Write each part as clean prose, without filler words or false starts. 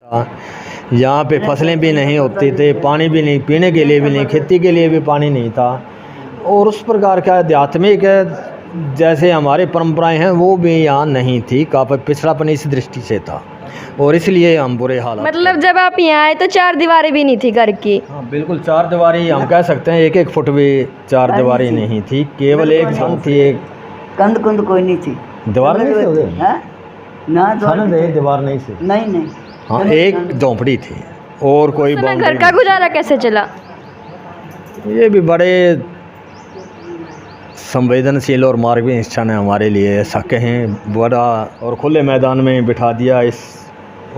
यहाँ पे फसलें भी नहीं होती थी, पानी भी नहीं, पीने के लिए भी नहीं, खेती के लिए भी पानी नहीं था। और उस प्रकार का आध्यात्मिक जैसे हमारी परंपराएं हैं वो भी यहाँ नहीं थी। काफ़ी पिछड़ापन इस दृष्टि से था और इसलिए हम बुरे हालात। मतलब जब आप यहाँ आए तो चार दीवारें भी नहीं थी घर की? हाँ बिल्कुल, चार दीवारी हम कह सकते हैं, एक फुट भी चार दीवारी नहीं थी, केवल एक छत थी। एक कंध कुंद कोई नहीं थी, दीवार नहीं थी ना दीवार नहीं थी। नहीं। हाँ एक झोंपड़ी थी और कोई घर का गुजारा कैसे चला? ये भी बड़े संवेदनशील और मार्गीय क्षण है हमारे लिए, ऐसा कहें बड़ा। और खुले मैदान में बिठा दिया इस,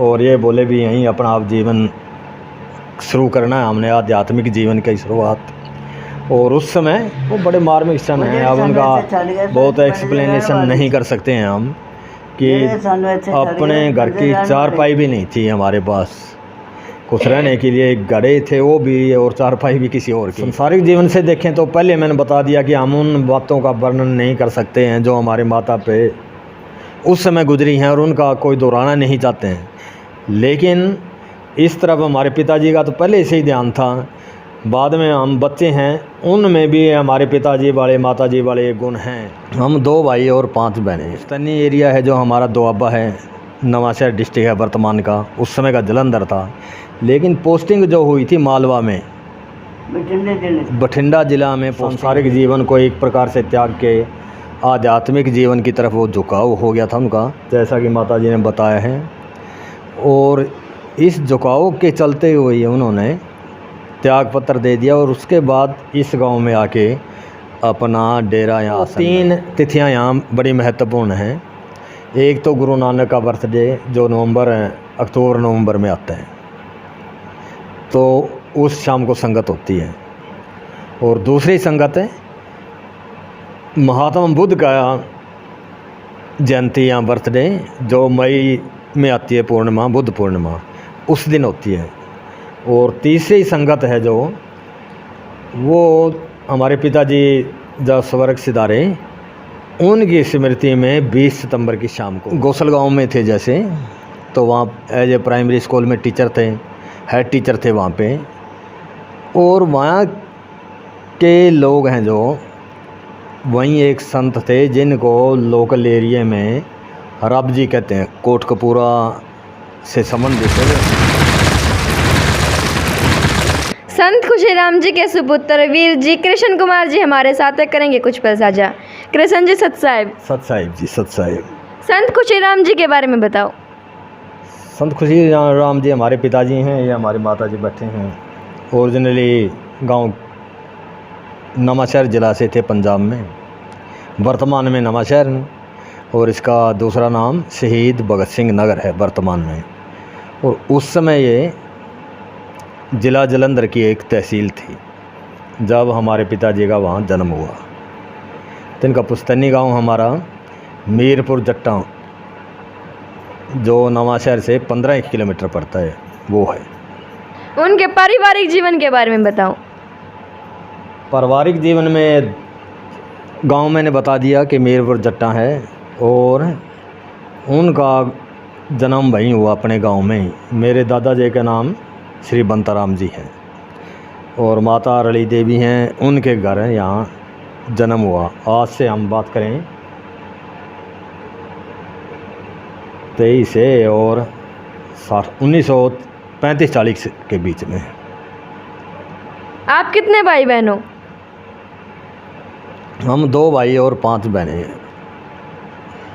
और ये बोले भी यहीं अपना आप जीवन शुरू करना है हमने, आध्यात्मिक जीवन की शुरुआत। और उस समय वो बड़े मार्मिक क्षण हैं, अब उनका बहुत एक्सप्लेनेशन नहीं कर सकते हैं हम कि अपने घर की चारपाई भी नहीं थी हमारे पास, कुछ रहने के लिए गड़े थे वो भी, और चारपाई भी किसी और की। सांसारिक जीवन से देखें तो पहले मैंने बता दिया कि हम उन बातों का वर्णन नहीं कर सकते हैं जो हमारे माता पे उस समय गुजरी हैं, और उनका कोई दोहराना नहीं चाहते हैं। लेकिन इस तरफ हमारे पिताजी का तो पहले से ही ध्यान था, बाद में हम बच्चे हैं, उनमें भी हमारे पिताजी वाले माताजी वाले गुण हैं। हम 2 भाई और 5 बहनें। स्तनी एरिया है जो हमारा दोआबा है, नवांशहर डिस्ट्रिक्ट है वर्तमान का, उस समय का जलंधर था। लेकिन पोस्टिंग जो हुई थी मालवा में, बठिंडा जिला में, सांसारिक जीवन को एक प्रकार से त्याग के आध्यात्मिक जीवन की तरफ वो झुकाव हो गया था उनका, जैसा कि माताजी ने बताया है। और इस झुकाव के चलते हुए उन्होंने त्याग पत्र दे दिया, और उसके बाद इस गांव में आके अपना डेरा यहाँ। 3 तिथियाँ यहाँ बड़ी महत्वपूर्ण हैं। एक तो गुरु नानक का बर्थडे जो अक्टूबर नवंबर में आता है, तो उस शाम को संगत होती है। और दूसरी संगत है महात्मा बुद्ध का जयंती या बर्थडे जो मई में आती है, पूर्णिमा, बुद्ध पूर्णिमा, उस दिन होती है। और तीसरी संगत है जो वो हमारे पिताजी जब स्वर्ग सिधारे, उनकी स्मृति में 20 सितंबर की शाम को गौसल गांव में थे जैसे, तो वहाँ एज ए प्राइमरी स्कूल में टीचर थे, हेड टीचर थे वहाँ पे। और वहाँ के लोग हैं जो वहीं एक संत थे जिनको लोकल एरिया में रब जी कहते हैं, कोटकपूरा से संबंधित है। संत खुशीराम जी के सुपुत्र वीर जी कृष्ण कुमार जी हमारे साथ करेंगे कुछ पल साझा। कृष्ण जी सत साहिब जी, सत साहिब। संत खुशीराम जी के बारे में बताओ। संत खुशीराम जी हमारे पिताजी हैं, ये हमारी माताजी बैठे हैं। ओरिजिनली गांव नवांशहर ज़िला से थे पंजाब में, वर्तमान में नवांशहर, और इसका दूसरा नाम शहीद भगत सिंह नगर है वर्तमान में। और उस समय ये ज़िला जलंधर की एक तहसील थी जब हमारे पिताजी का वहाँ जन्म हुआ। तो इनका पुस्तैनी गांव हमारा मीरपुर जट्टा जो नवांशहर से 15 किलोमीटर पड़ता है, वो है। उनके पारिवारिक जीवन के बारे में बताओ। पारिवारिक जीवन में गांव मैंने बता दिया कि मीरपुर जट्टा है, और उनका जन्म वहीं हुआ अपने गांव में ही। मेरे दादाजी का नाम श्री बंताराम जी हैं, और माता रली देवी हैं, उनके घर यहाँ जन्म हुआ। आज से हम बात करें 23 से और 1935-40 के बीच में। आप कितने भाई बहन हो? हम 2 भाई और 5 बहनें हैं।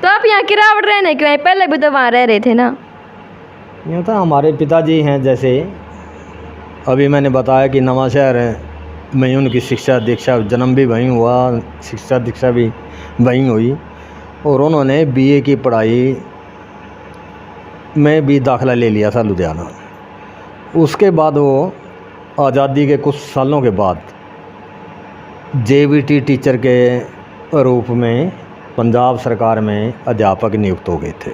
तो आप यहाँ किरावट रहने क्यों आए? पहले भी तो वहाँ रह रहे थे ना। यूँ था हमारे पिताजी हैं, जैसे अभी मैंने बताया कि नवांशहर में उनकी शिक्षा दीक्षा, जन्म भी वहीं हुआ, शिक्षा दीक्षा भी वहीं हुई। और उन्होंने बीए की पढ़ाई में भी दाखिला ले लिया था लुधियाना। उसके बाद वो आज़ादी के कुछ सालों के बाद जेवीटी टीचर के रूप में पंजाब सरकार में अध्यापक नियुक्त हो गए थे।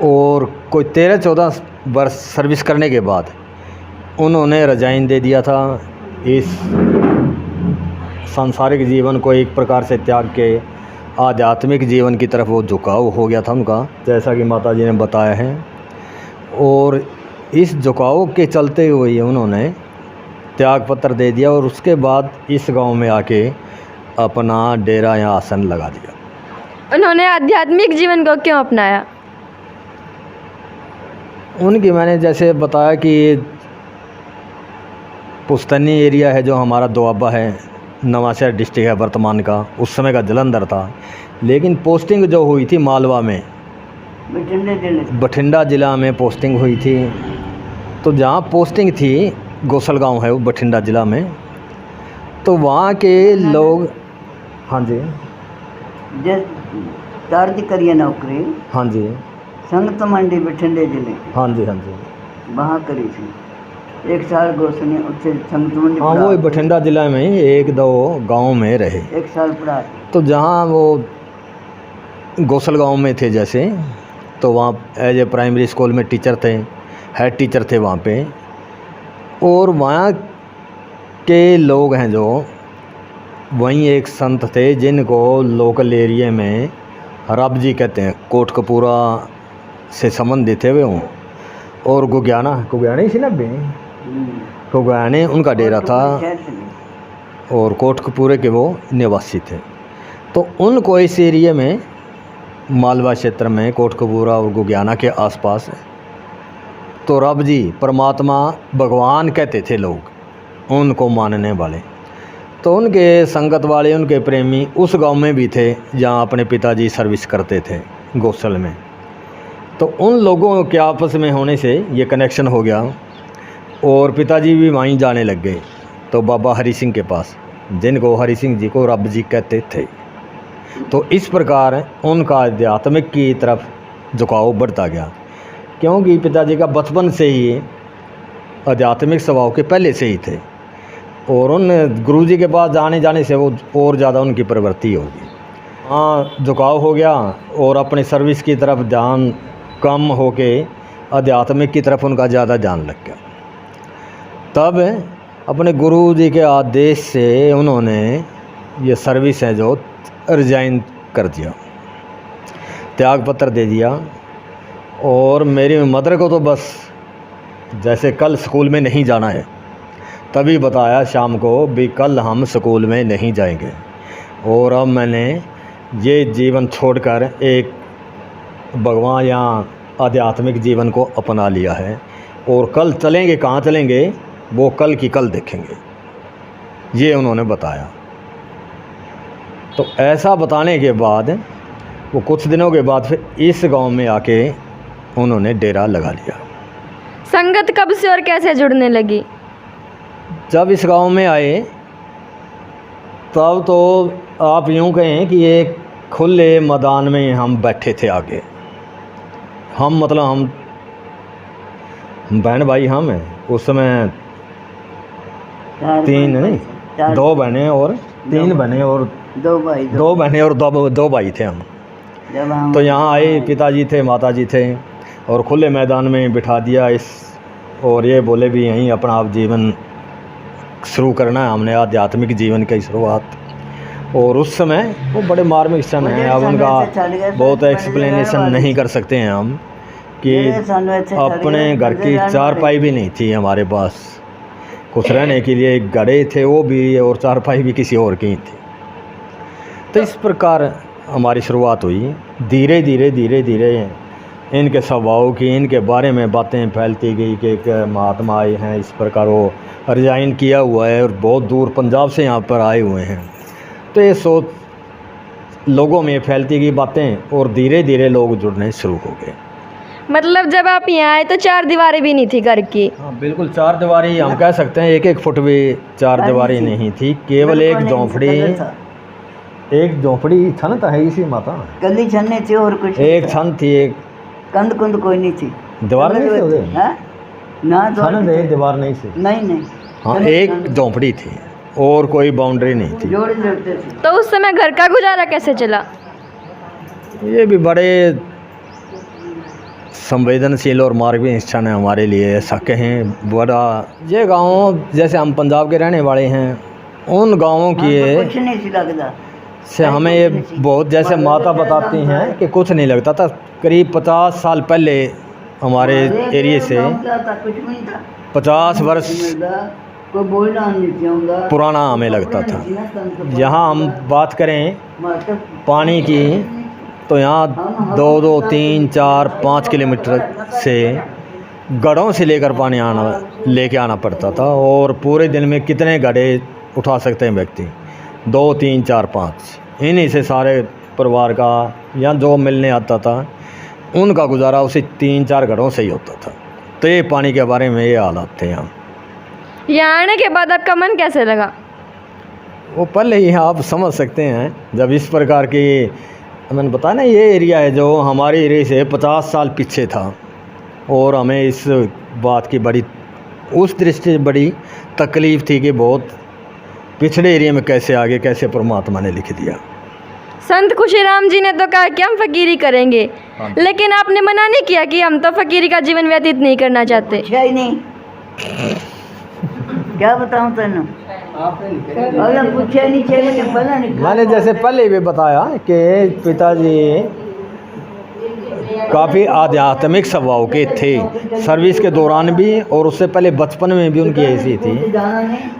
और कोई 13-14 वर्ष सर्विस करने के बाद उन्होंने रिजाइन दे दिया था। इस सांसारिक जीवन को एक प्रकार से त्याग के आध्यात्मिक जीवन की तरफ वो झुकाव हो गया था उनका, जैसा कि माता जी ने बताया है। और इस झुकाव के चलते हुए ही उन्होंने त्याग पत्र दे दिया और उसके बाद इस गांव में आके अपना डेरा या आसन लगा दिया। उन्होंने आध्यात्मिक जीवन को क्यों अपनाया? उनकी मैंने जैसे बताया कि पुस्तैनी एरिया है जो हमारा दोआबा है, नवांशहर डिस्ट्रिक्ट है वर्तमान का, उस समय का जलंधर था, लेकिन पोस्टिंग जो हुई थी मालवा में, बठिंडा ज़िला में पोस्टिंग हुई थी। तो जहाँ पोस्टिंग थी गोसल गांव है वो बठिंडा ज़िला में, तो वहाँ के लोग, हाँ जी दर्ज करिए नौकरी, हाँ जी संगत मंडी बठिंडे जिले की, हाँ जी हाँ जी वहाँ करी थी। 1 साल गोसने उससे संगत मंडी, हाँ वो बठिंडा ज़िला में ही 1-2 गांव में रहे। 1 साल पढ़ा। तो जहाँ वो गोसल गांव में थे जैसे, तो वहाँ एज ए प्राइमरी स्कूल में टीचर थे, हेड टीचर थे वहाँ पे। और वहाँ के लोग हैं जो, वहीं एक संत थे जिनको लोकल एरिया में रब जी कहते हैं, कोटकपूरा से संबंधित थे वे हों। और गुग्याना ही ना बे, गुग्याने उनका डेरा था और कोटकपूरे के वो निवासी थे। तो उनको इस एरिया में मालवा क्षेत्र में कोटकपूरा और गुग्याना के आसपास, तो रब जी परमात्मा भगवान कहते थे लोग उनको मानने वाले। तो उनके संगत वाले, उनके प्रेमी उस गांव में भी थे जहां अपने पिताजी सर्विस करते थे गोसल में। तो उन लोगों के आपस में होने से ये कनेक्शन हो गया और पिताजी भी वहीं जाने लग गए, तो बाबा हरि सिंह के पास, जिनको हरि सिंह जी को रब जी कहते थे। तो इस प्रकार उनका आध्यात्मिक की तरफ झुकाव बढ़ता गया, क्योंकि पिताजी का बचपन से ही आध्यात्मिक स्वभाव के पहले से ही थे। और उन गुरुजी के पास जाने से वो और ज़्यादा उनकी प्रवृत्ति होगी, हाँ झुकाव हो गया और अपने सर्विस की तरफ ध्यान कम होके आध्यात्मिक की तरफ उनका ज़्यादा ध्यान लग गया। तब अपने गुरुजी के आदेश से उन्होंने ये सर्विस है जो रिजाइन कर दिया, त्याग पत्र दे दिया। और मेरी मदर को तो बस जैसे कल स्कूल में नहीं जाना है, तभी बताया शाम को भी कल हम स्कूल में नहीं जाएंगे और अब मैंने ये जीवन छोड़कर एक भगवान या आध्यात्मिक जीवन को अपना लिया है और कल चलेंगे, कहाँ चलेंगे वो कल की कल देखेंगे, ये उन्होंने बताया। तो ऐसा बताने के बाद वो कुछ दिनों के बाद फिर इस गांव में आके उन्होंने डेरा लगा लिया। संगत कब से और कैसे जुड़ने लगी? जब इस गांव में आए तब तो आप यूँ कहें कि एक खुले मैदान में हम बैठे थे आगे। हम मतलब हम बहन भाई हम हैं उस समय 2 बहनें और 3 बहनें और 2 भाई, 2 बहनें और 2 भाई थे हम। जब हम तो यहाँ आए, पिताजी थे, माताजी थे और खुले मैदान में बिठा दिया इस, और ये बोले भी यहीं अपना आप जीवन शुरू करना है, हमने आध्यात्मिक जीवन की शुरुआत। और उस समय वो बड़े मार्मिक क्षण हैं, अब उनका बहुत एक्सप्लेनेशन नहीं कर सकते हैं हम कि अपने घर की चारपाई भी नहीं थी हमारे पास, कुछ रहने के लिए गड़े थे वो भी, और चारपाई भी किसी और की थी। तो इस प्रकार हमारी शुरुआत हुई। धीरे धीरे इनके स्वभाव की, इनके बारे में बातें फैलती गई कि एक महात्मा आए हैं, इस प्रकार वो रिजाइन किया हुआ है और बहुत दूर पंजाब से यहाँ पर आए हुए हैं। तो ये सोच लोगों में फैलती गई बातें और धीरे धीरे लोग जुड़ने शुरू हो गए। मतलब जब आप यहाँ आए तो 4 दीवारें भी नहीं थी घर की? हाँ बिल्कुल, 4 दीवारी हम कह सकते हैं, 1-1 फुट भी 4 दीवारी नहीं थी, केवल एक झोंपड़ी छन था है इसी माता, गली छन्ने थी और कुछ एक छन थी, एक कंध कुंद कोई नहीं थी, दीवार नहीं थी उधर? हाँ? ना छन दे दीवार नहीं थी, नहीं हाँ एक झोंपड़ी थी और कोई बाउंड्री नहीं थी। जोड़े जोड़ते थे। तो उस समय घर का गुजारा कैसे चला? ये भी बड़े संवेदनशील और मार्मिक क्षण है हमारे लिए, ऐसा कहें। बड़ा ये गाँव जैसे हम पंजाब के रहने वाले हैं, उन गाँवों की कुछ नहीं सी लगता, से हमें ये बहुत, जैसे माता बताती हैं कि कुछ नहीं लगता था। करीब 50 साल पहले हमारे एरिए से कुछ नहीं था, 50 वर्ष कोई बोलना नहीं चाहूँगा पुराना हमें लगता था। यहाँ हम बात करें पानी की तो यहाँ 2-2, 3, 4, 5 किलोमीटर से गढ़ों से लेकर पानी लेके आना पड़ता था। और पूरे दिन में कितने गड्ढे उठा सकते हैं व्यक्ति, 2, 3, 4, 5। इन्हीं से सारे परिवार का या जो मिलने आता था उनका गुजारा उसी 3-4 गढ़ों से ही होता था। तो ये पानी के बारे में ये हालात थे यहाँ। यहाँ आने के बाद आपका मन कैसे लगा? वो पहले ही आप समझ सकते हैं, जब इस प्रकार की, मैंने बताया ना, ये एरिया है जो हमारे एरिया से 50 साल पीछे था। और हमें इस बात की बड़ी, उस दृष्टि से बड़ी तकलीफ़ थी कि बहुत पिछड़े एरिया में कैसे आगे, कैसे परमात्मा ने लिख दिया। संत खुशीराम जी ने तो कहा कि हम फकीरी करेंगे, लेकिन आपने मना नहीं किया कि हम तो फकीरी का जीवन व्यतीत नहीं करना चाहते। पूछा ही नहीं, क्या बताऊं तेन, अगर पूछा नहीं चाहिए पता नहीं। मैंने जैसे पहले भी बताया कि पिताजी काफ़ी आध्यात्मिक स्वभाव के थे, सर्विस के दौरान भी और उससे पहले बचपन में भी उनकी ऐसी थी,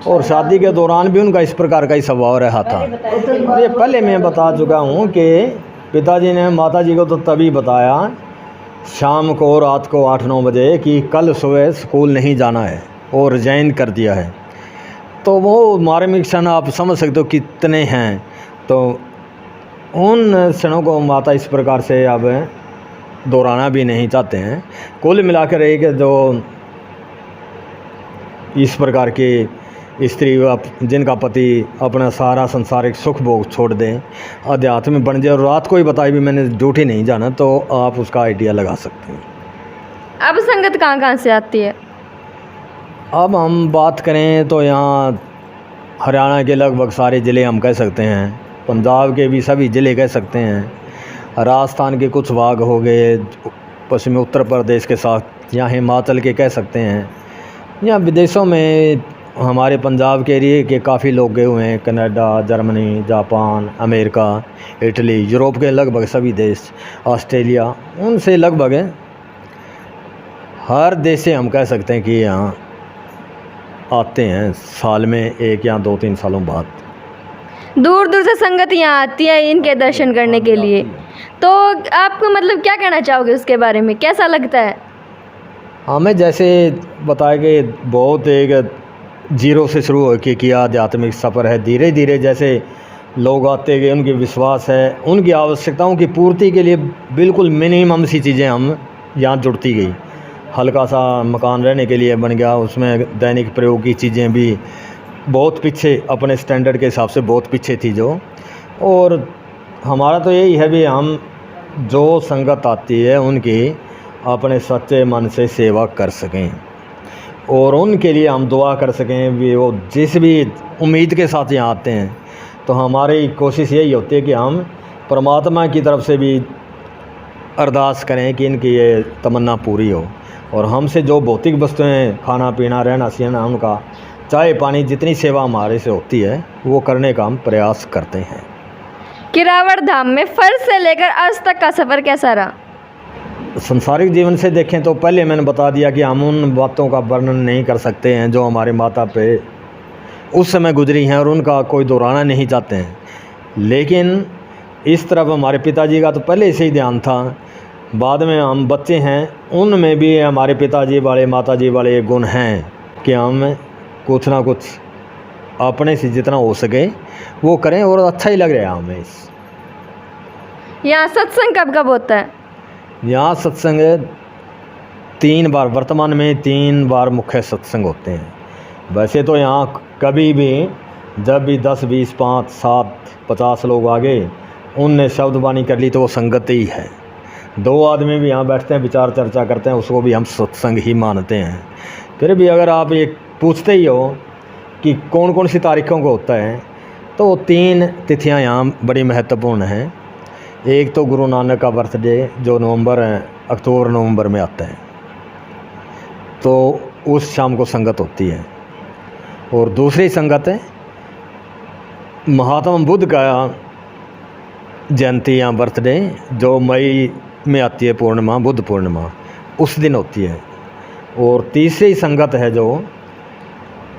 और शादी के दौरान भी उनका इस प्रकार का ही स्वभाव रहा था। ये पहले मैं बता चुका हूँ कि पिताजी ने माताजी को तो तभी बताया शाम को, रात को 8-9 बजे कि कल सुबह स्कूल नहीं जाना है, और रिजाइन कर दिया है। तो वो मार्मिक क्षण आप समझ सकते हो कितने हैं। तो उन क्षणों को माता इस प्रकार से अब दोहराना भी नहीं चाहते हैं। कुल मिलाकर एक जो इस प्रकार की स्त्री जिनका पति अपना सारा संसारिक सुख भोग छोड़ दें, अध्यात्म में बन जाए, और रात को ही बताई भी मैंने ड्यूटी नहीं जाना, तो आप उसका आइडिया लगा सकते हैं। अब संगत कहाँ कहाँ से आती है? अब हम बात करें तो यहाँ हरियाणा के लगभग सारे ज़िले हम कह सकते हैं, पंजाब के भी सभी ज़िले कह सकते हैं, राजस्थान के कुछ भाग हो गए, पश्चिमी उत्तर प्रदेश के साथ, यहाँ हिमाचल के कह सकते हैं, यहाँ विदेशों में हमारे पंजाब के एरिए के काफ़ी लोग गए हुए हैं, Canada, Germany, Japan, America, Italy, Europe के लगभग सभी देश, ऑस्ट्रेलिया, उनसे लगभग हर देश से हम कह सकते हैं कि यहाँ आते हैं साल में 1 या 2-3 सालों बाद। दूर दूर से संगत यहाँ आती है इनके दर्शन करने के लिए, तो आपको मतलब क्या कहना चाहोगे उसके बारे में, कैसा लगता है? हमें जैसे बताया कि बहुत एक जीरो से शुरू हो के किया आध्यात्मिक सफ़र है। धीरे धीरे जैसे लोग आते गए, उनकी विश्वास है, उनकी आवश्यकताओं की पूर्ति के लिए बिल्कुल मिनिमम सी चीज़ें हम यहाँ जुड़ती गई। हल्का सा मकान रहने के लिए बन गया, उसमें दैनिक प्रयोग की चीज़ें भी बहुत पीछे, अपने स्टैंडर्ड के हिसाब से बहुत पीछे थी जो। और हमारा तो यही है भी हम जो संगत आती है उनकी अपने सच्चे मन से सेवा कर सकें, और उनके लिए हम दुआ कर सकें भी। वो जिस भी उम्मीद के साथ यहाँ आते हैं, तो हमारी कोशिश यही होती है कि हम परमात्मा की तरफ से भी अरदास करें कि इनकी ये तमन्ना पूरी हो, और हमसे जो भौतिक वस्तुएं, खाना पीना, रहना सहना, उनका चाय पानी, जितनी सेवा हमारे से होती है वो करने का हम प्रयास करते हैं। किरावड़ धाम में फर्ज से लेकर आज तक का सफ़र कैसा रहा? संसारिक जीवन से देखें तो पहले मैंने बता दिया कि हम उन बातों का वर्णन नहीं कर सकते हैं जो हमारे माता पे उस समय गुजरी हैं, और उनका कोई दोहराना नहीं चाहते हैं। लेकिन इस तरफ हमारे पिताजी का तो पहले से ही ध्यान था, बाद में हम बच्चे हैं, उनमें भी हमारे पिताजी वाले, माताजी वाले ये गुण हैं कि हम कुछ ना कुछ अपने से जितना हो सके वो करें, और अच्छा ही लग रहा है हमें। यहाँ सत्संग कब कब होता है? यहाँ सत्संग 3 बार, वर्तमान में 3 बार मुख्य सत्संग होते हैं। वैसे तो यहाँ कभी भी जब भी 10, 20, 5, 7, 50 लोग आ गए, उनने शब्द वाणी कर ली तो वो संगत ही है। 2 आदमी भी यहाँ बैठते हैं, विचार चर्चा करते हैं, उसको भी हम सत्संग ही मानते हैं। फिर भी अगर आप ये पूछते ही हो कि कौन कौन सी तारीखों को होता है, तो 3 तिथियाँ यहाँ बड़ी महत्वपूर्ण हैं। एक तो गुरु नानक का बर्थडे जो अक्टूबर नवंबर में आता है, तो उस शाम को संगत होती है। और दूसरी संगत है महात्मा बुद्ध का जयंती या बर्थडे जो मई में आती है पूर्णिमा, बुद्ध पूर्णिमा, उस दिन होती है। और तीसरी संगत है जो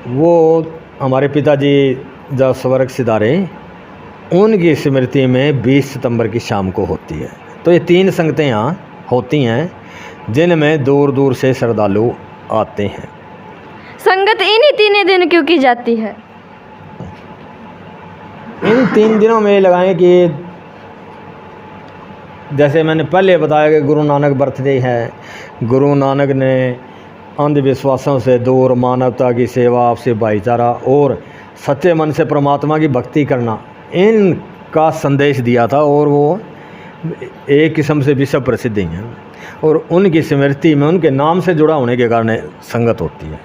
वो हमारे पिताजी जब स्वर्ग सिधारे उनकी स्मृति में 20 सितंबर की शाम को होती है। तो ये 3 संगतें यहाँ होती हैं जिनमें दूर दूर से श्रद्धालु आते हैं। संगत इन्हीं 3 दिन क्यों की जाती है? इन 3 दिनों में लगाएं कि जैसे मैंने पहले बताया कि गुरु नानक बर्थडे है। गुरु नानक ने अंधविश्वासों से दूर, मानवता की सेवा, आपसे भाईचारा और सच्चे मन से परमात्मा की भक्ति करना, इनका संदेश दिया था। और वो एक किस्म से विश्व प्रसिद्ध ही हैं। और उनकी स्मृति में उनके नाम से जुड़ा होने के कारण संगत होती है।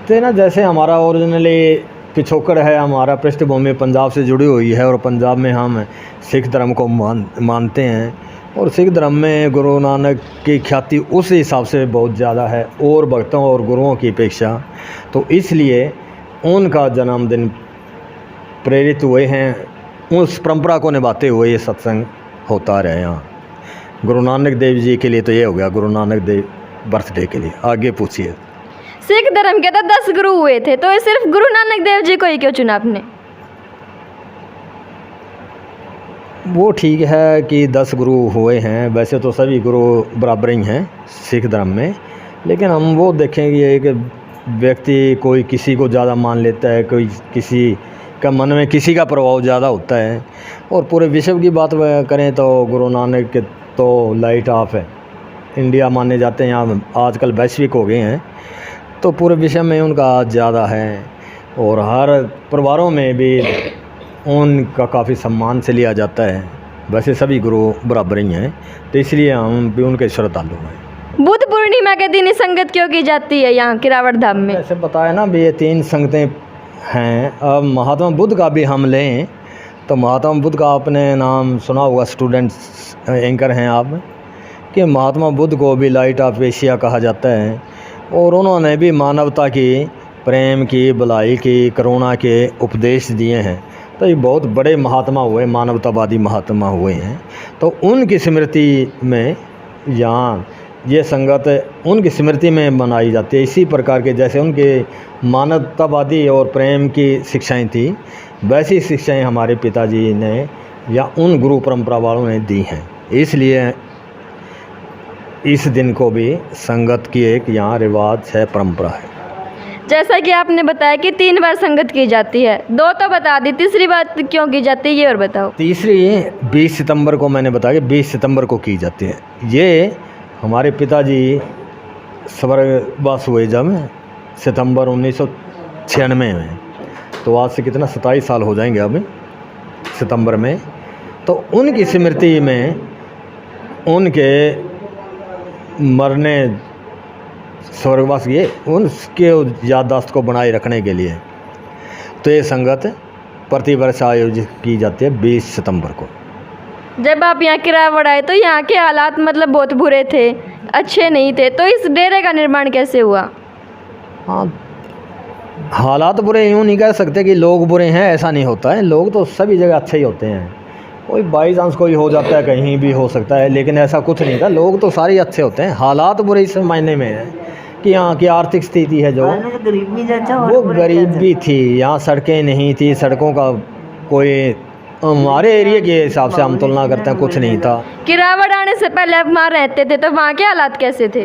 तो ना जैसे हमारा ओरिजिनली पिछोकड़ है, हमारा पृष्ठभूमि पंजाब से जुड़ी हुई है और पंजाब में हम सिख धर्म को मानते हैं। और सिख धर्म में गुरु नानक की ख्याति उस हिसाब से बहुत ज़्यादा है और भक्तों और गुरुओं की अपेक्षा। तो इसलिए उनका जन्मदिन प्रेरित हुए हैं, उस परंपरा को निभाते हुए ये सत्संग होता रहे यहाँ। गुरु नानक देव जी के लिए तो ये हो गया, गुरु नानक देव बर्थडे के लिए। आगे पूछिए। सिख धर्म के तो 10 गुरु हुए थे, तो सिर्फ गुरु नानक देव जी को ही क्यों चुना आपने? वो ठीक है कि 10 गुरु हुए हैं, वैसे तो सभी गुरु बराबर ही हैं सिख धर्म में। लेकिन हम वो देखेंगे कि व्यक्ति कोई किसी को ज़्यादा मान लेता है, कोई किसी का मन में किसी का प्रभाव ज़्यादा होता है। और पूरे विश्व की बात करें तो गुरु नानक के तो लाइट ऑफ है, इंडिया माने जाते हैं, यहाँ आजकल वैश्विक हो गए हैं। तो पूरे विश्व में उनका ज़्यादा है और हर परिवारों में भी उनका काफ़ी सम्मान से लिया जाता है। वैसे सभी गुरु बराबर ही हैं, तो इसलिए हम भी उनके श्रद्धालु हैं। बुद्ध पूर्णिमा के दिन संगत क्यों की जाती है यहाँ किरावट धाम में? ऐसे बताया ना भी, ये 3 संगतें हैं। अब महात्मा बुद्ध का भी हम लें तो महात्मा बुद्ध का आपने नाम सुना होगा, स्टूडेंट्स एंकर हैं आप, कि महात्मा बुद्ध को भी लाइट ऑफ एशिया कहा जाता है। और उन्होंने भी मानवता की, प्रेम की, भलाई की, करुणा के उपदेश दिए हैं। तो ये बहुत बड़े महात्मा हुए, मानवतावादी महात्मा हुए हैं। तो उनकी स्मृति में यहाँ ये संगत उनकी स्मृति में मनाई जाती है। इसी प्रकार के जैसे उनके मानवतावादी और प्रेम की शिक्षाएं थी, वैसी शिक्षाएं हमारे पिताजी ने या उन गुरु परंपरा वालों ने दी हैं। इसलिए इस दिन को भी संगत की एक यहाँ रिवाज है, परंपरा है। जैसा कि आपने बताया कि 3 बार संगत की जाती है, 2 तो बता दी, तीसरी बार क्यों की जाती है ये और बताओ। तीसरी 20 सितंबर को मैंने बताया कि 20 सितंबर को की जाती है। ये हमारे पिताजी स्वर्गवास हुए जब सितंबर 1996 में, तो आज से कितना 27 साल हो जाएंगे अब सितंबर में। तो उनकी स्मृति में उनके मरने स्वर्गवास किए, उनके याददाश्त को बनाए रखने के लिए तो ये संगत प्रतिवर्ष आयोजित की जाती है 20 सितंबर को। जब आप यहाँ किरावट आए तो यहाँ के हालात मतलब बहुत बुरे थे, अच्छे नहीं थे, तो इस डेरे का निर्माण कैसे हुआ? हाँ, हालात बुरे यूँ नहीं कह सकते कि लोग बुरे हैं, ऐसा नहीं होता है। लोग तो सभी जगह अच्छे ही होते हैं, कोई बाई चांस कोई हो जाता है, कहीं भी हो सकता है, लेकिन ऐसा कुछ नहीं था। लोग तो सारे अच्छे होते हैं। हालात बुरे इस मायने में है कि यहाँ की आर्थिक स्थिति है जो वो गरीबी थी, यहाँ सड़कें नहीं थी, सड़कों का कोई हमारे एरिया के हिसाब से हम तुलना करते हैं कुछ नहीं था। किरावट आने से पहले आप वहाँ रहते थे तो वहाँ के हालात कैसे थे?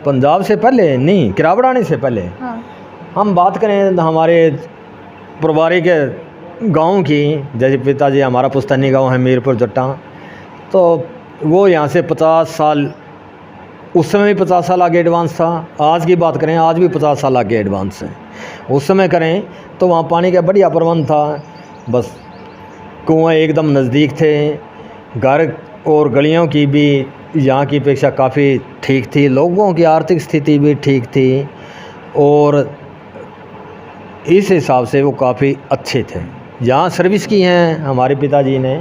पंजाब से पहले नहीं, किरावट आने से पहले हाँ। हम बात करें हमारे पारिवारिक गांव की, जैसे पिताजी हमारा पुस्तैनी गांव है मीरपुर जट्टा, तो वो यहाँ से 50 साल, उस समय भी 50 साल आगे एडवांस था। आज की बात करें, आज भी 50 साल आगे एडवांस है। उस समय करें तो वहाँ पानी का बढ़िया प्रबंध था, बस कुआँ एकदम नज़दीक थे। घर और गलियों की भी यहाँ की अपेक्षा काफ़ी ठीक थी। लोगों की आर्थिक स्थिति भी ठीक थी और इस हिसाब से वो काफ़ी अच्छे थे। जहाँ सर्विस की हैं हमारे पिताजी ने,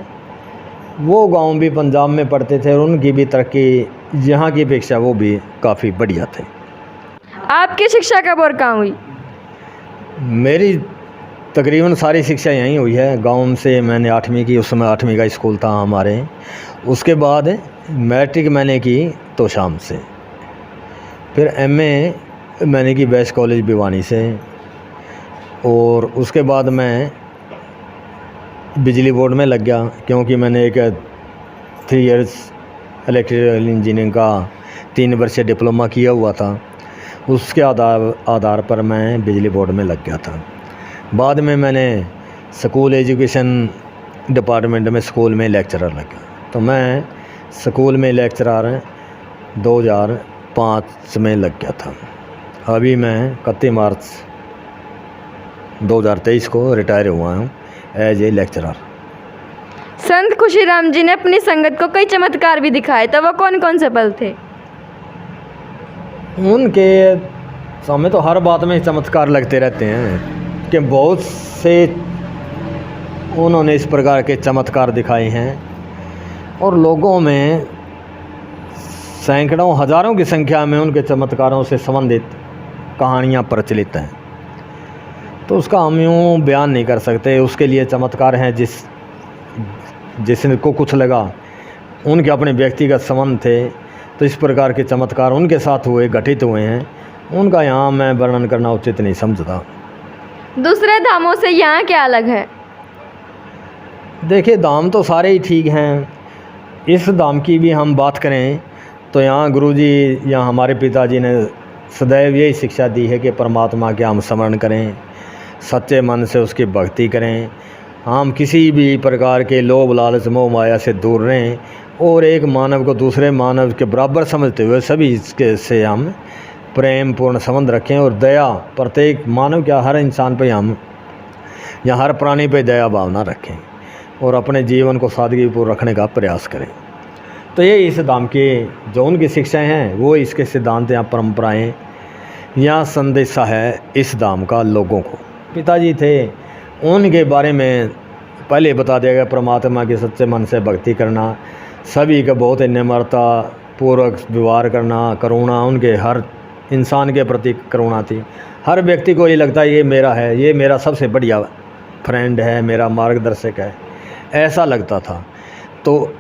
वो गांव भी पंजाब में पढ़ते थे और उनकी भी तरक्की यहाँ की अपेक्षा वो भी काफ़ी बढ़िया थे। आपकी शिक्षा कब और कहाँ हुई? मेरी तकरीबन सारी शिक्षा यहीं हुई है। गांव से मैंने 8वीं की, उस समय 8वीं का स्कूल था हमारे। उसके बाद मैट्रिक मैंने की तोशाम से, फिर एमए मैंने की बेस्ट कॉलेज भिवानी से, और उसके बाद मैं बिजली बोर्ड में लग गया, क्योंकि मैंने एक 3 इयर्स इलेक्ट्रिकल इंजीनियरिंग का 3 वर्षीय डिप्लोमा किया हुआ था। उसके आधार पर मैं बिजली बोर्ड में लग गया था। बाद में मैंने स्कूल एजुकेशन डिपार्टमेंट में स्कूल में लेक्चरर लगा, तो मैं स्कूल में लेक्चरर 2005 में लग गया था। अभी मैं 31 मार्च 2023 को रिटायर हुआ हूँ एज ए लेक्चरर। संत खुशीराम जी ने अपनी संगत को कई चमत्कार भी दिखाए, तो वो कौन कौन से पल थे? उनके सामने तो हर बात में चमत्कार लगते रहते हैं कि बहुत से उन्होंने इस प्रकार के चमत्कार दिखाए हैं, और लोगों में सैकड़ों हज़ारों की संख्या में उनके चमत्कारों से संबंधित कहानियाँ प्रचलित हैं। तो उसका हम यूँ बयान नहीं कर सकते। उसके लिए चमत्कार हैं जिसको कुछ लगा, उनके अपने व्यक्तिगत संबंध थे, तो इस प्रकार के चमत्कार उनके साथ हुए, घटित हुए हैं। उनका यहाँ मैं वर्णन करना उचित नहीं समझता। दूसरे धामों से यहाँ क्या अलग है? देखिए, धाम तो सारे ही ठीक हैं। इस धाम की भी हम बात करें तो यहाँ गुरुजी या हमारे पिताजी ने सदैव यही शिक्षा दी है कि परमात्मा के हम स्मरण करें, सच्चे मन से उसकी भक्ति करें, हम किसी भी प्रकार के लोभ लालच मोह माया से दूर रहें, और एक मानव को दूसरे मानव के बराबर समझते हुए सभी इसके से हम प्रेम पूर्ण संबंध रखें, और दया प्रत्येक मानव क्या हर इंसान पे हम या हर प्राणी पे दया भावना रखें, और अपने जीवन को सादगीपूर्ण रखने का प्रयास करें। तो ये इस धाम की जो उनकी शिक्षाएं हैं, वो इसके सिद्धांत या परंपराएं या संदेशा है इस धाम का लोगों को। पिताजी थे, उनके बारे में पहले बता दिया गया, परमात्मा के सच्चे मन से भक्ति करना, सभी का बहुत निम्रता पूर्वक व्यवहार करना, करुणा, उनके हर इंसान के प्रति करुणा थी। हर व्यक्ति को ये लगता है ये मेरा है, ये मेरा सबसे बढ़िया फ्रेंड है, मेरा मार्गदर्शक है, ऐसा लगता था। तो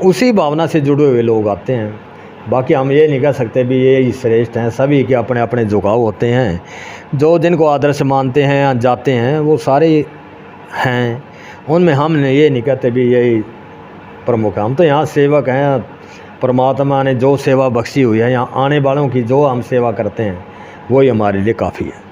उसी भावना से जुड़े हुए लोग आते हैं। बाकी हम ये नहीं कह सकते भी ये ही श्रेष्ठ हैं, सभी के अपने अपने झुकाव होते हैं। जो जिनको आदर्श मानते हैं या जाते हैं वो सारे हैं, उनमें हम ये नहीं कहते भी यही प्रमुख है। हम तो यहाँ सेवक हैं। परमात्मा ने जो सेवा बख्शी हुई है, यहाँ आने वालों की जो हम सेवा करते हैं वही हमारे लिए काफ़ी है।